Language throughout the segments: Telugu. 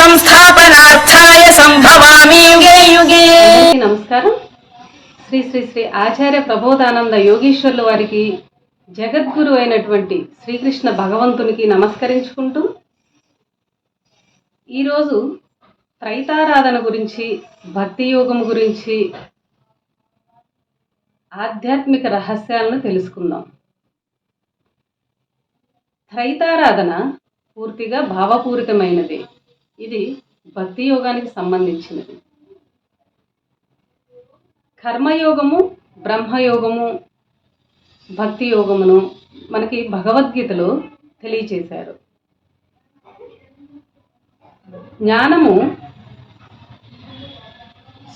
సంస్థాపనార్థాయ సంభవామి యుగే యుగే. నమస్కారం. శ్రీ శ్రీ శ్రీ ఆచార్య ప్రబోధానంద యోగీశ్వర్లు వారికి, జగద్గురు అయినటువంటి శ్రీకృష్ణ భగవంతునికి నమస్కరించుకుంటూ ఈరోజు త్రైతారాధన గురించి, భక్తి యోగం గురించి, ఆధ్యాత్మిక రహస్యాలను తెలుసుకుందాం. త్రైతారాధన పూర్తిగా భావపూరితమైనది. ఇది భక్తి యోగానికి సంబంధించినది. కర్మయోగము, బ్రహ్మయోగము, భక్తి యోగమును మనకి భగవద్గీతలో తెలియచేశారు. జ్ఞానము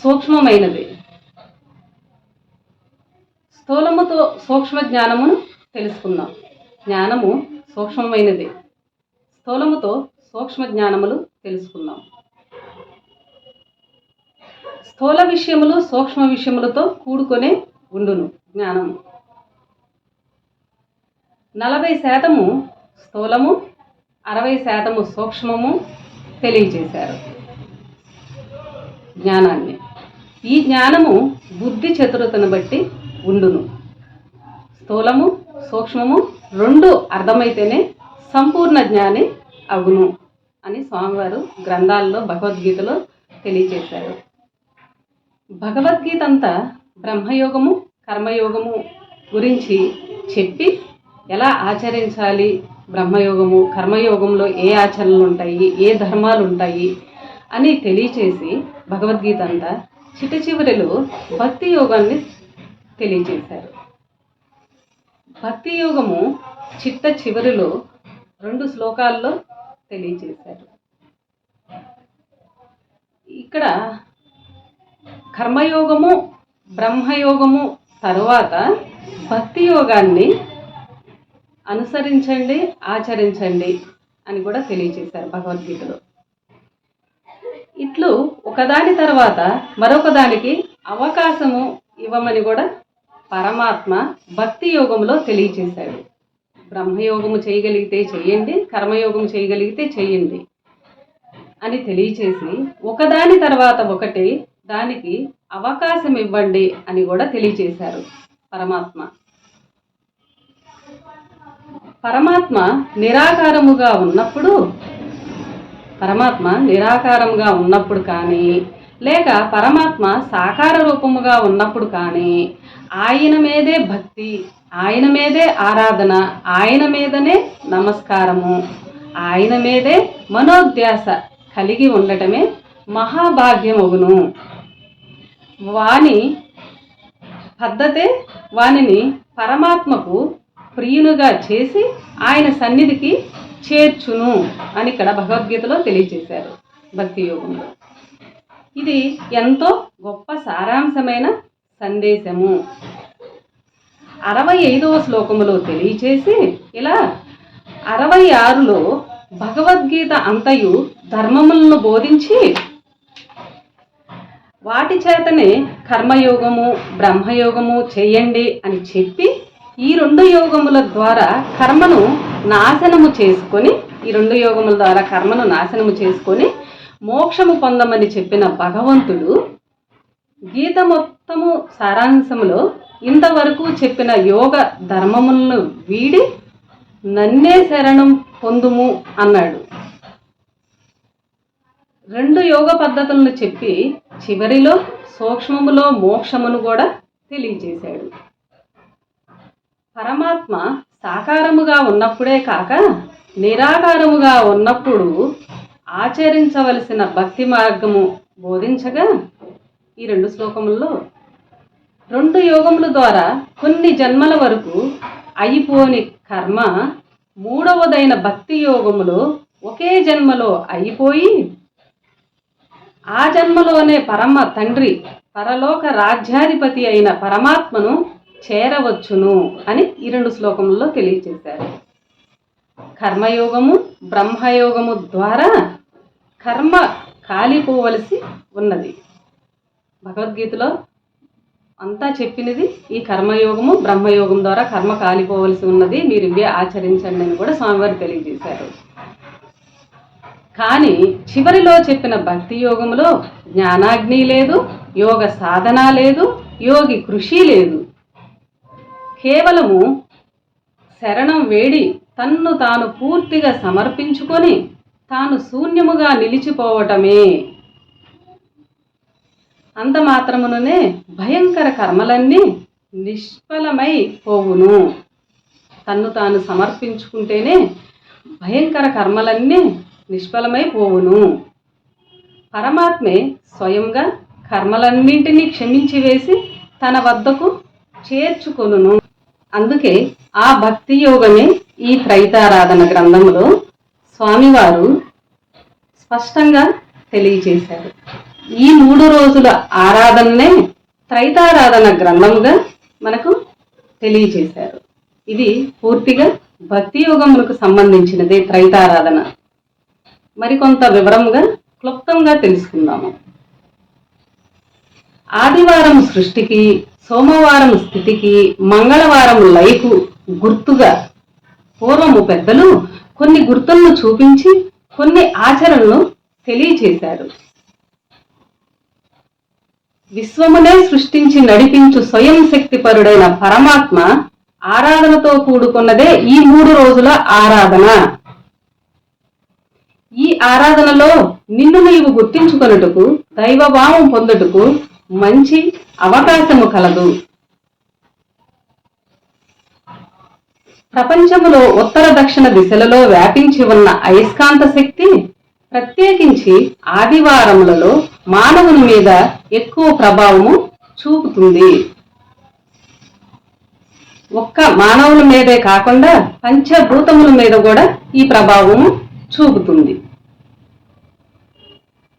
సూక్ష్మమైనది. స్థూలముతో సూక్ష్మ జ్ఞానమును తెలుసుకుందాం. జ్ఞానము సూక్ష్మమైనది. స్థూలముతో సూక్ష్మ జ్ఞానములు తెలుసుకుందాం. స్థూల విషయములు సూక్ష్మ విషయములతో కూడుకొనే ఉండును జ్ఞానము. 40% స్థూలము, 60% సూక్ష్మము తెలియజేశారు జ్ఞానాన్ని. ఈ జ్ఞానము బుద్ధి చతురతను బట్టి ఉండును. స్థూలము సూక్ష్మము రెండు అర్థమైతేనే సంపూర్ణ జ్ఞాని అగును అని స్వామివారు గ్రంథాల్లో భగవద్గీతలో తెలియజేశారు. భగవద్గీత అంతా బ్రహ్మయోగము, కర్మయోగము గురించి చెప్పి ఎలా ఆచరించాలి, బ్రహ్మయోగము కర్మయోగంలో ఏ ఆచరణలు ఉంటాయి, ఏ ధర్మాలు ఉంటాయి అని తెలియచేసి భగవద్గీత అంతా చిట్ట చివరిలో భక్తి యోగాన్ని తెలియజేశారు. భక్తి యోగము చిట్ట చివరిలో 2 శ్లోకాల్లో తెలియజేశారు. ఇక్కడ కర్మయోగము, బ్రహ్మయోగము తరువాత భక్తి యోగాన్ని అనుసరించండి, ఆచరించండి అని కూడా తెలియజేశారు భగవద్గీతలో. ఇట్లు ఒకదాని తర్వాత మరొక దానికి అవకాశము ఇవ్వమని కూడా పరమాత్మ భక్తి యోగంలో తెలియజేశాడు. బ్రహ్మయోగము చేయగలిగితే చెయ్యండి, కర్మయోగం చేయగలిగితే చెయ్యండి అని తెలియచేసి ఒకదాని తర్వాత ఒకటి దానికి అవకాశం ఇవ్వండి అని కూడా తెలియజేశారు పరమాత్మ. పరమాత్మ నిరాకారముగా ఉన్నప్పుడు కానీ, లేక పరమాత్మ సాకార రూపముగా ఉన్నప్పుడు కానీ ఆయన మీదే భక్తి, ఆయన మీదే ఆరాధన, ఆయన మీదనే నమస్కారము, ఆయన మీదే మనోధ్యాస కలిగి ఉండటమే మహాభాగ్యమగును. వాని పద్ధతే వానిని పరమాత్మకు ప్రియునుగా చేసి ఆయన సన్నిధికి చేర్చును అని ఇక్కడ భగవద్గీతలో తెలియజేశారు భక్తి యోగంలో. ఇది ఎంతో గొప్ప సారాంశమైన సందేశము. 65వ శ్లోకములో తెలియచేసి ఇలా 66లో భగవద్గీత అంతయు ధర్మములను బోధించి వాటి చేతనే కర్మయోగము, బ్రహ్మయోగము చేయండి అని చెప్పి ఈ 2 యోగముల ద్వారా కర్మను నాశనము చేసుకొని మోక్షము పొందమని చెప్పిన భగవంతుడు గీత మొత్తము సారాంశములో ఇంతవరకు చెప్పిన యోగ ధర్మములను వీడి నన్నే శరణం పొందుము అన్నాడు. 2 యోగ పద్ధతులను చెప్పి చివరిలో సూక్ష్మములో మోక్షమును కూడా తెలియజేశాడు. పరమాత్మ సాకారముగా ఉన్నప్పుడే కాక నిరాకారముగా ఉన్నప్పుడు ఆచరించవలసిన భక్తి మార్గము బోధించగా ఈ 2 శ్లోకముల్లో 2 యోగముల ద్వారా కొన్ని జన్మల వరకు అయిపోని కర్మ 3వదైన భక్తి యోగములో ఒకే జన్మలో అయిపోయి ఆ జన్మలోనే పరమ తండ్రి, పరలోక రాజ్యాధిపతి అయిన పరమాత్మను చేరవచ్చును అని ఈ 2 శ్లోకముల్లో తెలియజేశారు. కర్మయోగము, బ్రహ్మయోగము ద్వారా కర్మ కాలిపోవలసి ఉన్నది. భగవద్గీతలో అంతా చెప్పినది ఈ కర్మయోగము, బ్రహ్మయోగం ద్వారా కర్మ కాలిపోవలసి ఉన్నది, మీరు ఇవే ఆచరించండి అని కూడా స్వామివారు తెలియజేశారు. కానీ చివరిలో చెప్పిన భక్తి యోగములో జ్ఞానాగ్ని లేదు, యోగ సాధన లేదు, యోగి కృషి లేదు. కేవలము శరణం వేడి తన్ను తాను పూర్తిగా సమర్పించుకొని తాను శూన్యముగా నిలిచిపోవటమే. అంత మాత్రముననే భయంకర కర్మలన్నీ నిష్ఫలమై పోవును. తన్ను తాను సమర్పించుకుంటేనే భయంకర కర్మలన్నీ నిష్ఫలమై పోవును. పరమాత్మే స్వయంగా కర్మలన్నింటినీ క్షమించి వేసి తన వద్దకు చేర్చుకొనును. అందుకే ఆ భక్తి యోగమే ఈ త్రైతారాధన గ్రంథంలో స్వామివారు స్పష్టంగా తెలియచేశారు. ఈ 3 రోజుల ఆరాధననే త్రైతారాధన గ్రంథముగా మనకు తెలియచేశారు. ఇది పూర్తిగా భక్తి యోగములకు సంబంధించినదే త్రైతారాధన. మరికొంత వివరముగా క్లుప్తంగా తెలుసుకుందాము. ఆదివారం సృష్టికి, సోమవారం స్థితికి, మంగళవారం లయకు గుర్తుగా పూర్వము పెద్దలు కొన్ని గుర్తులను చూపించి కొన్ని ఆచరణలు తెలియచేశారు. విశ్వమునే సృష్టించి నడిపించు స్వయం శక్తిపరుడైన పరమాత్మ ఆరాధనతో కూడుకున్నదే ఈ 3 రోజుల ఆరాధన. ఈ ఆరాధనలో నిన్ను నీవు గుర్తించుకొనుటకు, దైవభావం పొందుటకు మంచి అవకాశము కలదు. ప్రపంచములో ఉత్తర దక్షిణ దిశలలో వ్యాపించి ఉన్న అయస్కాంత శక్తి ప్రత్యేకించి ఆదివారములలో మానవుని మీద ఎక్కువ ప్రభావము చూపుతుంది. ఒక్క మానవుల మీదే కాకుండా పంచభూతముల మీద కూడా ఈ ప్రభావము చూపుతుంది.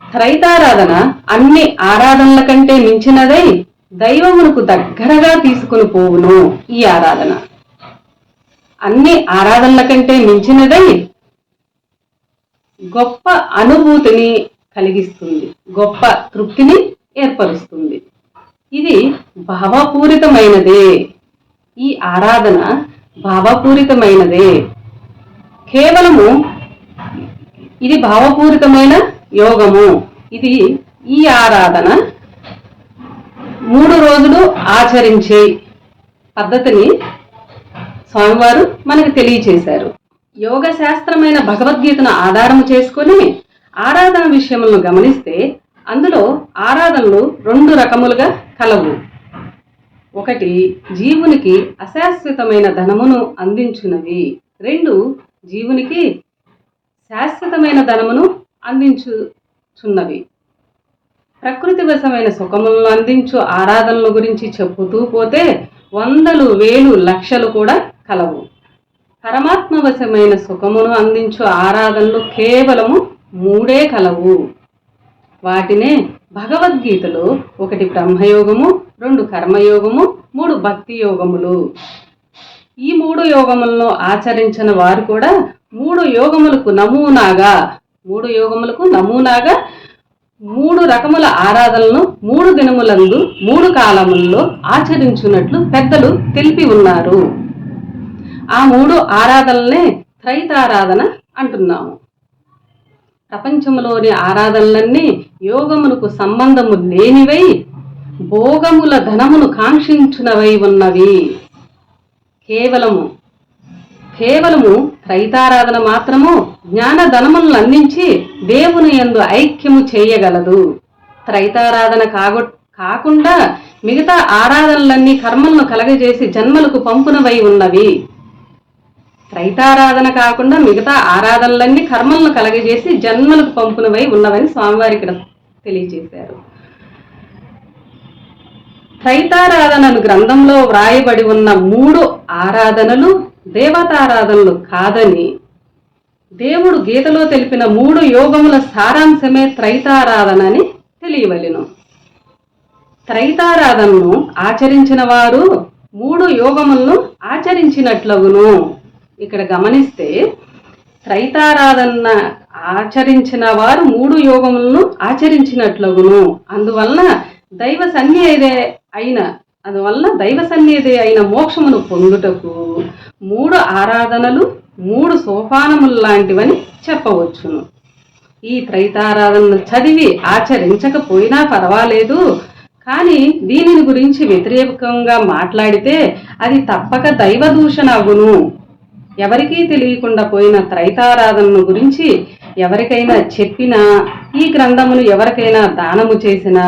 త్రైతారాధన అన్ని ఆరాధనల కంటే మించినదై దైవమునకు దగ్గరగా తీసుకుని పోవును. ఈ ఆరాధన అన్ని ఆరాధనల కంటే మించినదై గొప్ప అనుభూతిని కలిగిస్తుంది, గొప్ప తృప్తిని ఏర్పరుస్తుంది. ఇది భావపూరితమైనదే. ఈ ఆరాధన భావపూరితమైనదే. కేవలము ఇది భావపూరితమైన యోగము. ఇది ఈ ఆరాధన 3 రోజులు ఆచరించే పద్ధతిని స్వామివారు మనకు తెలియచేశారు. యోగ శాస్త్రమైన భగవద్గీతను ఆధారము చేసుకొని ఆరాధన విషయములను గమనిస్తే అందులో ఆరాధనలు 2 రకములుగా కలవు. ఒకటి జీవునికి అశాశ్వతమైన ధనమును అందించున్నవి. 2 జీవునికి శాశ్వతమైన ధనమును అందించుచున్నవి. ప్రకృతి వశమైన సుఖములను అందించు ఆరాధనల గురించి చెప్పుతూ పోతే 100,000, 1,000, లక్షలు కూడా కలవు. పరమాత్మ వశమైన సుఖమును అందించు ఆరాధనలు కేవలము 3 కలవు. వాటినే భగవద్గీతలో 1 బ్రహ్మయోగము, 2 కర్మయోగము, 3 భక్తి యోగములు. ఈ 3 యోగములను ఆచరించిన వారు కూడా 3 యోగములకు నమూనాగా 3 రకముల ఆరాధనలను 3 దినములందు 3 కాలముల్లో ఆచరించున్నట్లు పెద్దలు తెలిపి ఉన్నారు. ఆ 3 ఆరాధనలనే త్రైతారాధన అంటున్నాము. ప్రపంచంలోని ఆరాధనలన్నీ యోగమునకు సంబంధము లేనివై, భోగముల ధనమును కాంక్షించునవై ఉన్నవి. కేవలము త్రైతారాధన మాత్రము జ్ఞాన ధనములను అందించి దేవుని యందు ఐక్యము చేయగలదు. త్రైతారాధన కాకుండా మిగతా ఆరాధనలన్నీ కర్మలను కలగజేసి జన్మలకు పంపునవై ఉన్నవి. త్రైతారాధన కాకుండా మిగతా ఆరాధనలన్నీ కర్మలను కలగజేసి జన్మలకు పంపునవై ఉన్నవని స్వామివారి ఇక్కడ తెలియజేశారు. త్రైతారాధనను గ్రంథంలో వ్రాయబడి ఉన్న 3 ఆరాధనలు దేవతారాధనలు కాదని, దేవుడు గీతలో తెలిపిన 3 యోగముల సారాంశమే త్రైతారాధన అని తెలియవలెను. త్రైతారాధనను ఆచరించిన వారు 3 యోగములను ఆచరించినట్లగును. ఇక్కడ గమనిస్తే త్రైతారాధన ఆచరించిన వారు 3 యోగములను ఆచరించినట్లగును. అందువలన దైవ సన్నిధి అయిన మోక్షమును పొందుటకు 3 ఆరాధనలు 3 సోపానములు లాంటివని చెప్పవచ్చును. ఈ త్రైతారాధనను చదివి ఆచరించకపోయినా పర్వాలేదు, కానీ దీనిని గురించి వ్యతిరేకంగా మాట్లాడితే అది తప్పక దైవ దూషణ అగును. ఎవరికీ తెలియకుండా పోయిన త్రైతారాధనను గురించి ఎవరికైనా చెప్పినా, ఈ గ్రంథమును ఎవరికైనా దానము చేసినా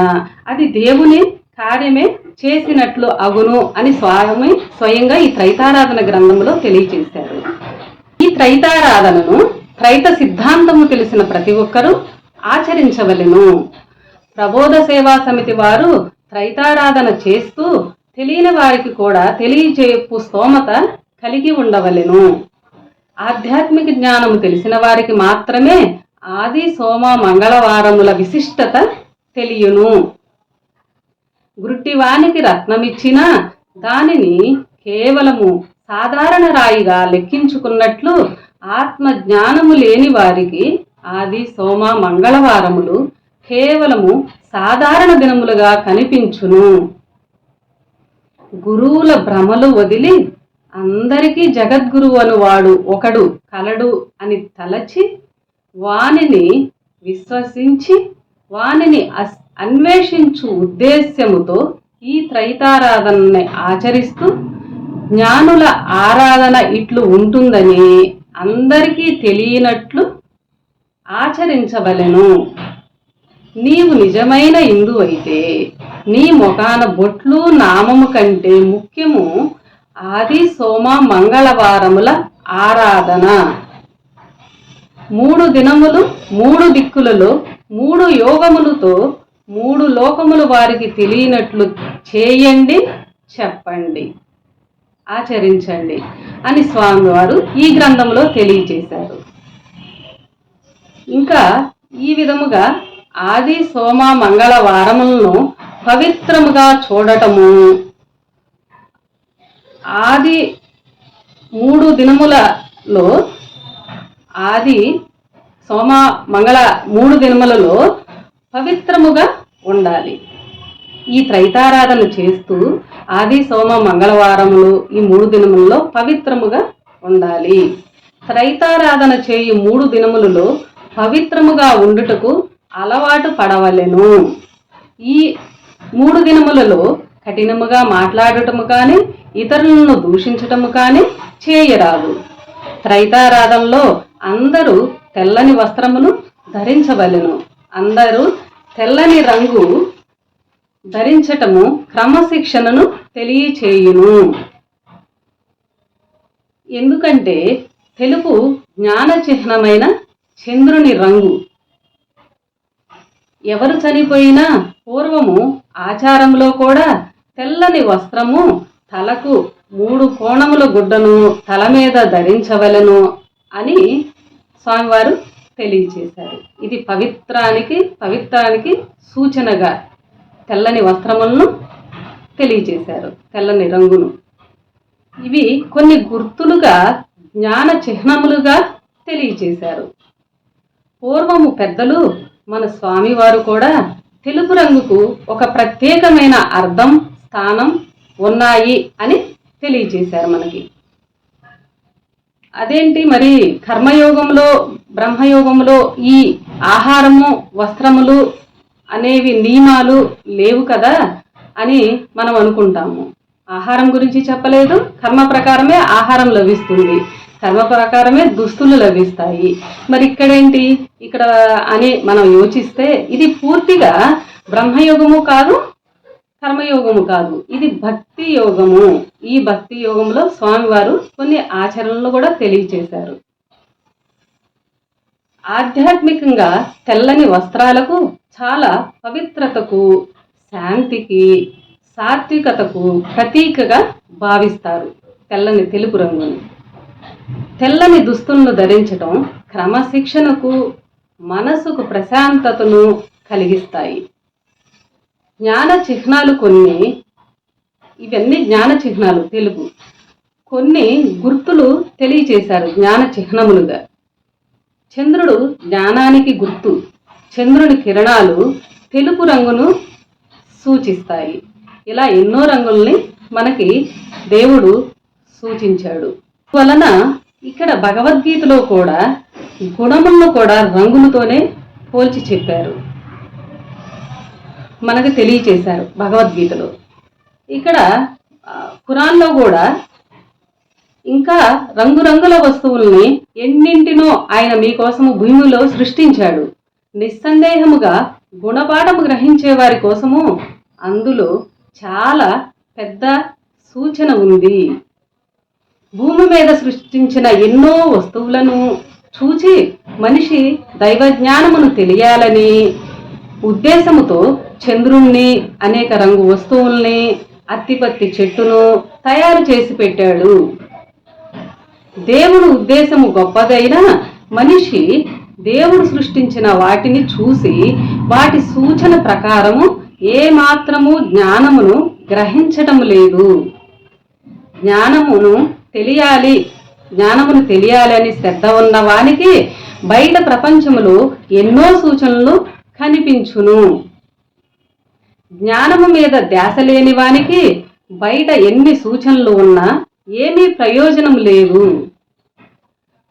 అది దేవుని కార్యమే చేసినట్లు అగును అని స్వయంగా ఈ త్రైతారాధన గ్రంథంలో తెలియచేశారు. ఈ త్రైతారాధనను త్రైత సిద్ధాంతము తెలిసిన ప్రతి ఒక్కరూ ఆచరించవలెను. ప్రబోధ సేవా సమితి వారు త్రైతారాధన చేస్తూ తెలియని వారికి కూడా తెలియజేపు స్తోమత కలిగి ఉండవలెను. ఆధ్యాత్మిక జ్ఞానము తెలిసిన వారికి మాత్రమే ఆది సోమ మంగళవారముల విశిష్టత తెలియను. గుడ్డివానికి రత్నమిచ్చినా దానిని కేవలము సాధారణ రాయిగా లెక్కించుకున్నట్లు ఆత్మ జ్ఞానము లేని వారికి ఆది సోమ మంగళవారములు కేవలము సాధారణ దినములుగా కనిపించును. గురువుల భ్రమలు వదిలి అందరికీ జగద్గురువు అనువాడు ఒకడు కలడు అని తలచి వానిని విశ్వసించి వానిని అన్వేషించు ఉద్దేశ్యముతో ఈ త్రైతారాధనని ఆచరిస్తూ జ్ఞానుల ఆరాధన ఇట్లు ఉంటుందని అందరికీ తెలియనట్లు ఆచరించవలెను. నీవు నిజమైన హిందువు అయితే నీ ముఖాన బొట్లు నామము కంటే ముఖ్యము ఆది సోమ మంగళవారముల ఆరాధన. 3 దినములు 3 దిక్కులలో 3 యోగములతో 3 లోకములు వారికి తెలియనట్లు చేయండి, చెప్పండి, ఆచరించండి అని స్వామివారు ఈ గ్రంథంలో తెలియచేశారు. ఇంకా ఈ విధముగా ఆది సోమ మంగళవారములను పవిత్రముగా చూడటము, ఆది 3 దినములలో ఆది సోమ మంగళ 3 దినములలో పవిత్రముగా ఉండాలి. ఈ త్రైతారాధన చేస్తూ ఆది సోమ మంగళవారములు ఈ 3 దినములలో పవిత్రముగా ఉండాలి. త్రైతారాధన చేయు 3 దినములలో పవిత్రముగా ఉండుటకు అలవాటు పడవలెను. ఈ 3 దినములలో కఠినముగా మాట్లాడటము కానీ ఇతరులను దూషించటము కానీ చేయరాదు. త్రైతారాధనలో అందరూ తెల్లని వస్త్రములు ధరించవలెను. అందరూ తెల్లని రంగు ధరించటము క్రమశిక్షణను తెలియచేయును. ఎందుకంటే తెలుపు జ్ఞాన చిహ్నమైన చంద్రుని రంగు. ఎవరు చనిపోయినా పూర్వము ఆచారంలో కూడా తెల్లని వస్త్రము, తలకు 3 కోణముల గుడ్డను తల మీద ధరించవలెను అని స్వామివారు తెలియచేశారు. ఇది పవిత్రానికి సూచనగా తెల్లని వస్త్రములను తెలియచేశారు, తెల్లని రంగును. ఇవి కొన్ని గుర్తులుగా జ్ఞాన చిహ్నములుగా తెలియచేశారు. పూర్వము పెద్దలు మన స్వామివారు కూడా తెలుపు రంగుకు ఒక ప్రత్యేకమైన అర్థం, స్థానం ఉన్నాయి అని తెలియచేశారు మనకి. అదేంటి మరి కర్మయోగంలో బ్రహ్మయోగంలో ఈ ఆహారము వస్త్రములు అనేవి నియమాలు లేవు కదా అని మనం అనుకుంటాము. ఆహారం గురించి చెప్పలేదు, కర్మ ప్రకారమే ఆహారం లభిస్తుంది, కర్మ ప్రకారమే దుస్తులు లభిస్తాయి. మరి ఇక్కడేంటి ఇక్కడ అని మనం యోచిస్తే ఇది పూర్తిగా బ్రహ్మయోగము కాదు, కర్మయోగము కాదు, ఇది భక్తి యోగము. ఈ భక్తి యోగంలో స్వామివారు కొన్ని ఆచరణలు కూడా తెలియచేశారు. ఆధ్యాత్మికంగా తెల్లని వస్త్రాలకు చాలా పవిత్రతకు, శాంతికి, సాత్వికతకు ప్రతీకగా భావిస్తారు తెల్లని తెలుపు రంగును. తెల్లని దుస్తులను ధరించడం క్రమశిక్షణకు, మనసుకు ప్రశాంతతను కలిగిస్తాయి. జ్ఞాన చిహ్నాలు కొన్ని, ఇవన్నీ జ్ఞాన చిహ్నాలు తెలుగు. కొన్ని గుర్తులు తెలియచేశారు జ్ఞాన చిహ్నములుగా. చంద్రుడు జ్ఞానానికి గుర్తు. చంద్రుని కిరణాలు తెలుపు రంగును సూచిస్తాయి. ఇలా ఎన్నో రంగుల్ని మనకి దేవుడు సూచించాడు. వలన ఇక్కడ భగవద్గీతలో కూడా గుణములను కూడా రంగులతోనే పోల్చి చెప్పారు, మనకు తెలియచేశారు భగవద్గీతలో. ఇక్కడ ఖురాన్లో కూడా ఇంకా రంగురంగుల వస్తువుల్ని ఎన్నింటినో ఆయన మీకోసము భూమిలో సృష్టించాడు. నిస్సందేహముగా గుణపాఠము గ్రహించే వారి కోసము అందులో చాలా పెద్ద సూచన ఉంది. భూమి మీద సృష్టించిన ఎన్నో వస్తువులను చూచి మనిషి దైవజ్ఞానమును తెలియాలని ఉద్దేశముతో చంద్రుణ్ణి, అనేక రంగు వస్తువుల్ని, అత్తిపత్తి చెట్టును తయారు చేసి పెట్టాడు. దేవుడు ఉద్దేశము గొప్పదైనా మనిషి దేవుడు సృష్టించిన వాటిని చూసి వాటి సూచన ప్రకారము ఏమాత్రము జ్ఞానమును గ్రహించటం లేదు. జ్ఞానమును తెలియాలి అని శ్రద్ధ ఉన్న వానికి బయట ప్రపంచములో ఎన్నో సూచనలు కనిపించును. జ్ఞానము మీద ధ్యాస లేని వానికి బయట ఎన్ని సూచనలు ఉన్నా ఏమీ ప్రయోజనం లేదు.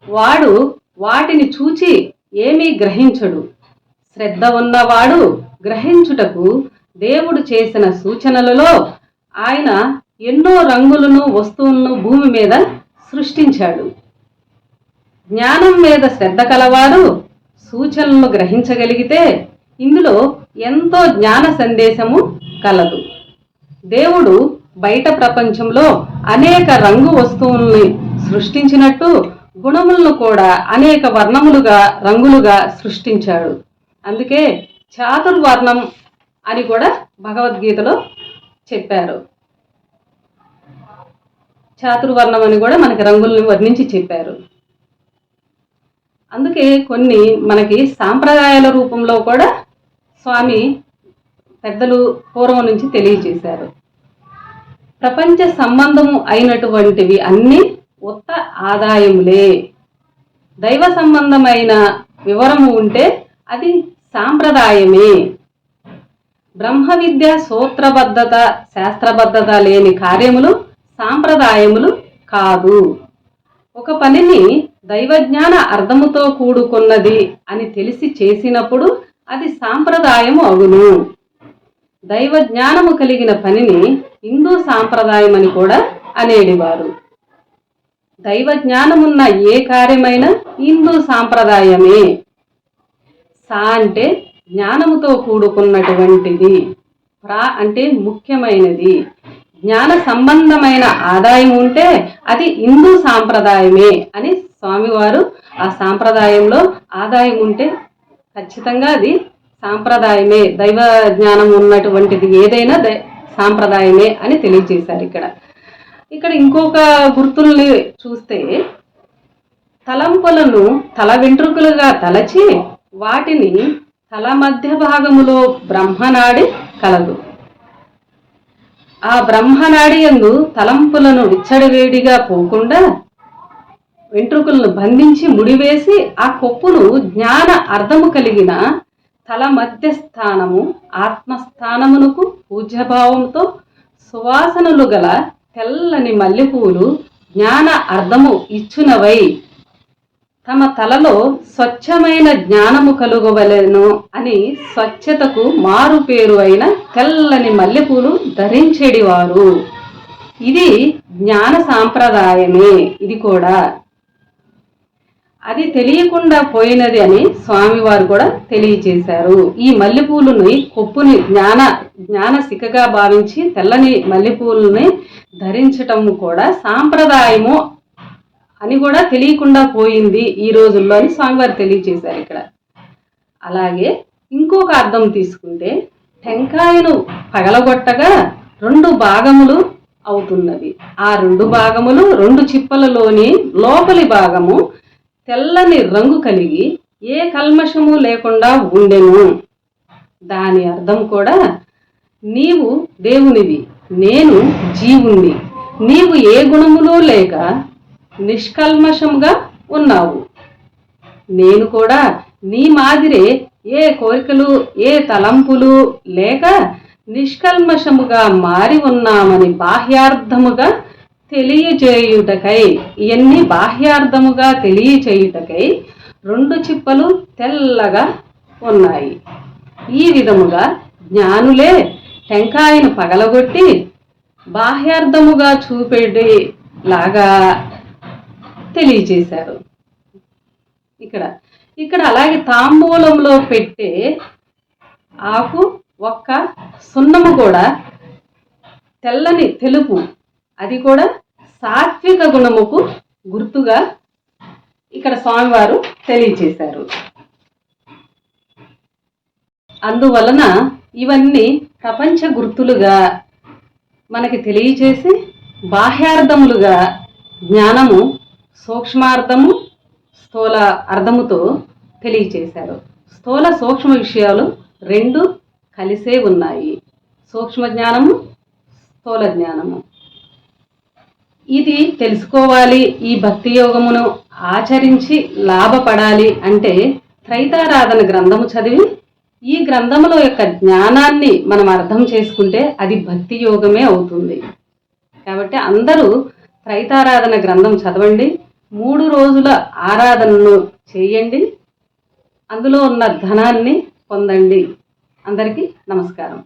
వాడు వాటిని చూచి ఏమీ గ్రహించడు. శ్రద్ధ ఉన్నవాడు గ్రహించుటకు దేవుడు చేసిన సూచనలలో ఆయన ఎన్నో రంగులను, వస్తువులను భూమి మీద సృష్టించాడు. జ్ఞానం మీద శ్రద్ధ కలవారు సూచనలను గ్రహించగలిగితే ఇందులో ఎంతో జ్ఞాన సందేశము కలదు. దేవుడు బయట ప్రపంచంలో అనేక రంగు వస్తువుల్ని సృష్టించినట్టు గుణములను కూడా అనేక వర్ణములుగా, రంగులుగా సృష్టించాడు. అందుకే చాతుర్వర్ణం అని కూడా భగవద్గీతలో చెప్పారు. చాతుర్వర్ణం అని కూడా మనకి రంగులను వర్ణించి చెప్పారు. అందుకే కొన్ని మనకి సాంప్రదాయాల రూపంలో కూడా స్వామి పెద్దలు పూర్వం నుంచి తెలియజేశారు. ప్రపంచ సంబంధము అయినటువంటివి అన్నీ ఉత్త ఆదాయములే. దైవ సంబంధమైన వివరము ఉంటే అది సాంప్రదాయమే. బ్రహ్మ విద్య సూత్రబద్ధత, శాస్త్రబద్ధత లేని కార్యములు సాంప్రదాయములు కాదు. ఒక పనిని దైవజ్ఞాన అర్థముతో కూడుకున్నది అని తెలిసి చేసినప్పుడు అది సాంప్రదాయము అగును. దైవజ్ఞానము కలిగిన పనిని హిందూ సాంప్రదాయం అని కూడా అనేడివారు. దైవజ్ఞానమున్న ఏ కార్యమైనా హిందూ సాంప్రదాయమే. సా అంటే జ్ఞానముతో కూడుకున్నటువంటిది, ప్రా అంటే ముఖ్యమైనది. జ్ఞాన సంబంధమైన ఆదాయం ఉంటే అది హిందూ సాంప్రదాయమే అని స్వామివారు ఆ సాంప్రదాయంలో ఆదాయం ఉంటే ఖచ్చితంగా అది సాంప్రదాయమే, దైవ జ్ఞానం ఉన్నటువంటిది ఏదైనా సాంప్రదాయమే అని తెలియజేశారు. ఇక్కడ ఇంకొక గుర్తుల్ని చూస్తే తలంపులను తల వెంట్రుకలుగా తలచి వాటిని తల మధ్య భాగములో బ్రహ్మనాడి కలదు. ఆ బ్రహ్మనాడి యందు తలంపులను విచ్చడివేడిగా పోకుండా వెంట్రుకలను బంధించి ముడివేసి ఆ కొప్పును జ్ఞాన అర్థము కలిగిన తల మధ్య స్థానము ఆత్మస్థానమునకు పూజ్యభావంతో సువాసనలు గల తెల్లని మల్లెపూలు జ్ఞాన అర్థము ఇచ్చునవై తమ తలలో స్వచ్ఛమైన జ్ఞానము కలుగవలెను అని స్వచ్ఛతకు మారు పేరు అయిన తెల్లని మల్లెపూలు ధరించేడివారు. ఇది జ్ఞాన సాంప్రదాయమే. ఇది కూడా అది తెలియకుండా పోయినది అని స్వామివారు కూడా తెలియచేశారు. ఈ మల్లెపూలని కొప్పుని జ్ఞాన శిఖగా భావించి తెల్లని మల్లెపూలని ధరించటం కూడా సాంప్రదాయము అని కూడా తెలియకుండా పోయింది ఈ రోజుల్లో అని స్వామివారు తెలియచేశారు. అలాగే ఇంకొక అర్థం తీసుకుంటే టెంకాయను పగలగొట్టగా 2 భాగములు అవుతున్నది. ఆ 2 భాగములు 2 చిప్పలలోని లోపలి భాగము తెల్లని రంగు కలిగి ఏ కల్మషము లేకుండా ఉండెను. దాని అర్థం కూడా నీవు దేవునివి, నేను జీవుణ్ణి. నీవు ఏ గుణములు లేక నిష్కల్మషంగా ఉన్నావు. నేను కూడా నీ మాదిరే ఏ కోరికలు, ఏ తలంపులు లేక నిష్కల్మషముగా మారి ఉన్నామని బాహ్యార్థముగా తెలియచేయుటకై, ఇవన్నీ బాహ్యార్థముగా తెలియచేయుటకై 2 చిప్పలు తెల్లగా ఉన్నాయి. ఈ విధముగా జ్ఞానులే టెంకాయను పగలగొట్టి బాహ్యార్థముగా చూపేలాగా తెలియచేశారు. ఇక్కడ అలాగే తాంబూలంలో పెట్టే ఆకు ఒక్క సున్నము కూడా తెల్లని తెలుపు, అది కూడా సాత్విక గుణముకు గుర్తుగా ఇక్కడ స్వామివారు తెలియచేశారు. అందువలన ఇవన్నీ ప్రపంచ గుర్తులుగా మనకి తెలియచేసి బాహ్యార్థములుగా జ్ఞానము సూక్ష్మార్థము స్థూల అర్థముతో తెలియచేశారు. స్థూల సూక్ష్మ విషయాలు రెండు కలిసే ఉన్నాయి. సూక్ష్మ జ్ఞానము, స్థూల జ్ఞానము. ఇది తెలుసుకోవాలి, ఈ భక్తి యోగమును ఆచరించి లాభపడాలి అంటే త్రైతారాధన గ్రంథము చదివి ఈ గ్రంథముల యొక్క జ్ఞానాన్ని మనం అర్థం చేసుకుంటే అది భక్తి యోగమే అవుతుంది. కాబట్టి అందరూ త్రైతారాధన గ్రంథం చదవండి, 3 రోజుల ఆరాధనను చేయండి, అందులో ఉన్న ధనాన్ని పొందండి. అందరికీ నమస్కారం.